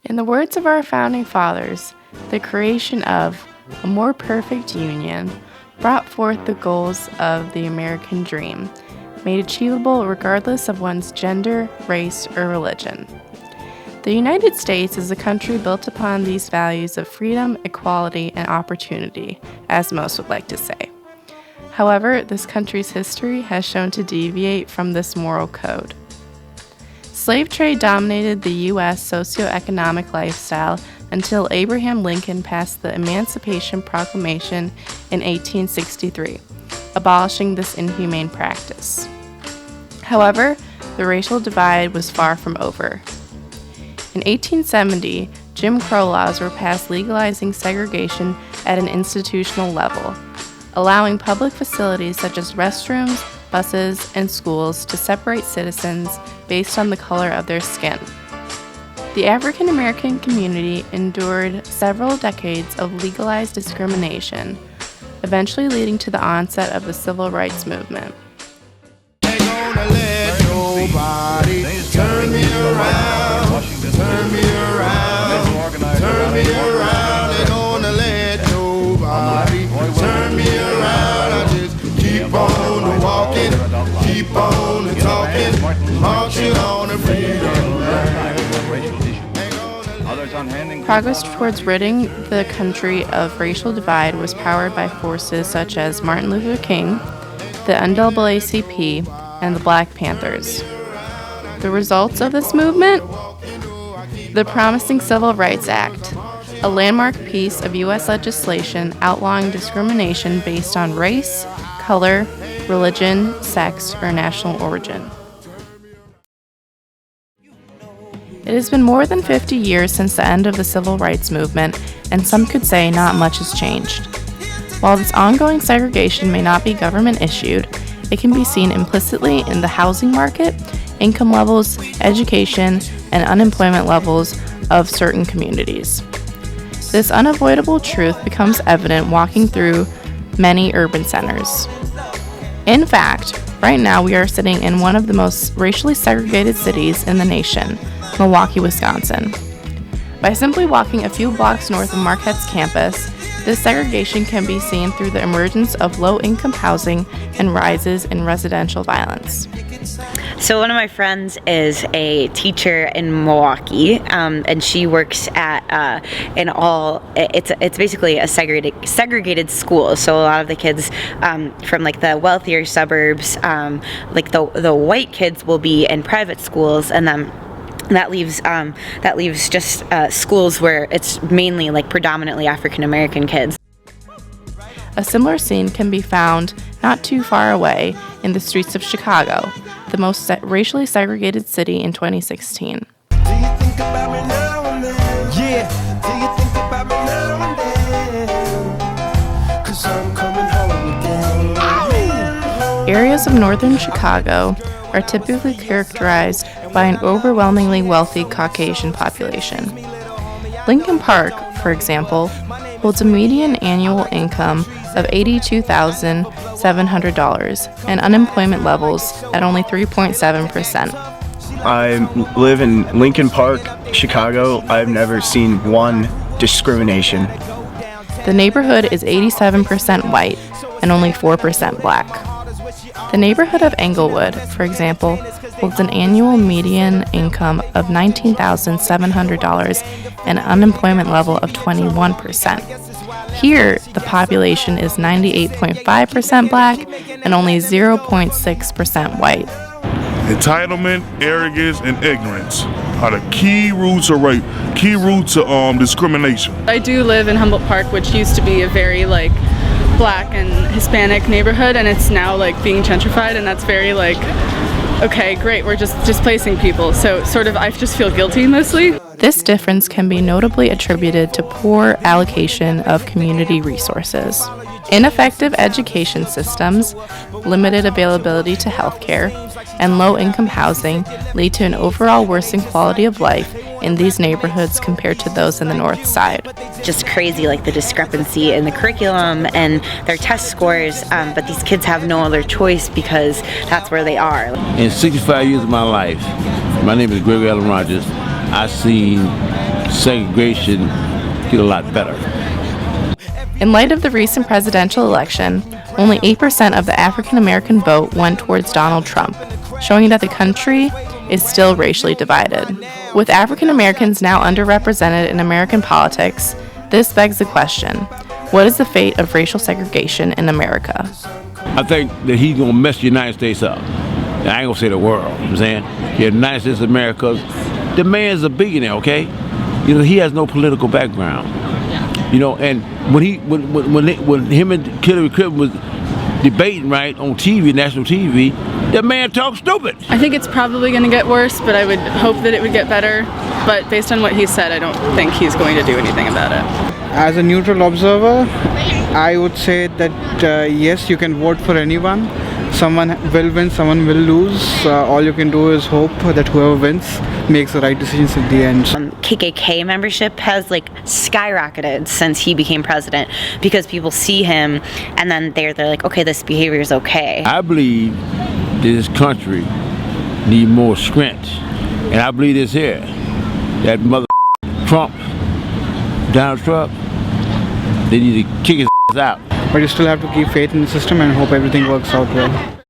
In the words of our founding fathers, the creation of a more perfect union brought forth the goals of the American dream, made achievable regardless of one's gender, race, or religion. The United States is a country built upon these values of freedom, equality, and opportunity, as most would like to say. However, this country's history has shown to deviate from this moral code. Slave trade dominated the U.S. socioeconomic lifestyle until Abraham Lincoln passed the Emancipation Proclamation in 1863, abolishing this inhumane practice. However, the racial divide was far from over. In 1870, Jim Crow laws were passed legalizing segregation at an institutional level, allowing public facilities such as restrooms, buses, and schools to separate citizens based on the color of their skin. The African American community endured several decades of legalized discrimination, eventually leading to the onset of the Civil Rights Movement. Ain't gonna let nobody turn me around, turn me around, turn me around. Ain't gonna let nobody turn me around. I just keep on walking, keep on talking, marching on the freedom line. Progress towards ridding the country of racial divide was powered by forces such as Martin Luther King, the NAACP, and the Black Panthers. The results of this movement? The promising Civil Rights Act, a landmark piece of U.S. legislation outlawing discrimination based on race, color, religion, sex, or national origin. It has been more than 50 years since the end of the Civil Rights Movement, and some could say not much has changed. While this ongoing segregation may not be government-issued, it can be seen implicitly in the housing market, income levels, education, and unemployment levels of certain communities. This unavoidable truth becomes evident walking through many urban centers. In fact, right now we are sitting in one of the most racially segregated cities in the nation, Milwaukee, Wisconsin. By simply walking a few blocks north of Marquette's campus, this segregation can be seen through the emergence of low-income housing and rises in residential violence. So one of my friends is a teacher in Milwaukee, and she works at it's basically a segregated school. So a lot of the kids from like the wealthier suburbs, like the white kids will be in private schools, and then that leaves just schools where it's mainly like predominantly African American kids. A similar scene can be found not too far away in the streets of Chicago, the most racially segregated city in 2016. Do you think about me now and then? Yeah. Do you think about me now and then? 'Cause I'm coming home again. Areas of northern Chicago are typically characterized by an overwhelmingly wealthy Caucasian population. Lincoln Park, for example, holds a median annual income of $82,700 and unemployment levels at only 3.7%. I live in Lincoln Park, Chicago. I've never seen one discrimination. The neighborhood is 87% white and only 4% black. The neighborhood of Englewood, for example, holds an annual median income of $19,700 and an unemployment level of 21%. Here, the population is 98.5% black and only 0.6% white. Entitlement, arrogance, and ignorance are the key roots of rape, key roots of discrimination. I do live in Humboldt Park, which used to be a very black and Hispanic neighborhood, and it's now being gentrified, and that's very okay, great, we're just displacing people. So I just feel guilty mostly. This difference can be notably attributed to poor allocation of community resources. Ineffective education systems, limited availability to healthcare, and low-income housing lead to an overall worsened quality of life in these neighborhoods compared to those in the north side. Just crazy, the discrepancy in the curriculum and their test scores, but these kids have no other choice because that's where they are. In 65 years of my life, my name is Gregory Allen Rogers, I've seen segregation get a lot better. In light of the recent presidential election, only 8% of the African American vote went towards Donald Trump, showing that the country is still racially divided. With African Americans now underrepresented in American politics, this begs the question, what is the fate of racial segregation in America? I think that he's gonna mess the United States up. I ain't gonna say the world, you know what I'm saying? The United States of America, the man's a billionaire, okay? You know, he has no political background. You know, and when him and Hillary Clinton was debating, right, on TV, national TV, that man talks stupid. I think it's probably going to get worse, but I would hope that it would get better. But based on what he said, I don't think he's going to do anything about it. As a neutral observer, I would say that yes, you can vote for anyone. Someone will win, someone will lose. All you can do is hope that whoever wins makes the right decisions at the end. KKK membership has like skyrocketed since he became president because people see him and then they're like, okay, this behavior is okay. I believe this country need more strength, and I believe this here, that mother Trump, Donald Trump, they need to kick his out. But you still have to keep faith in the system and hope everything works out well.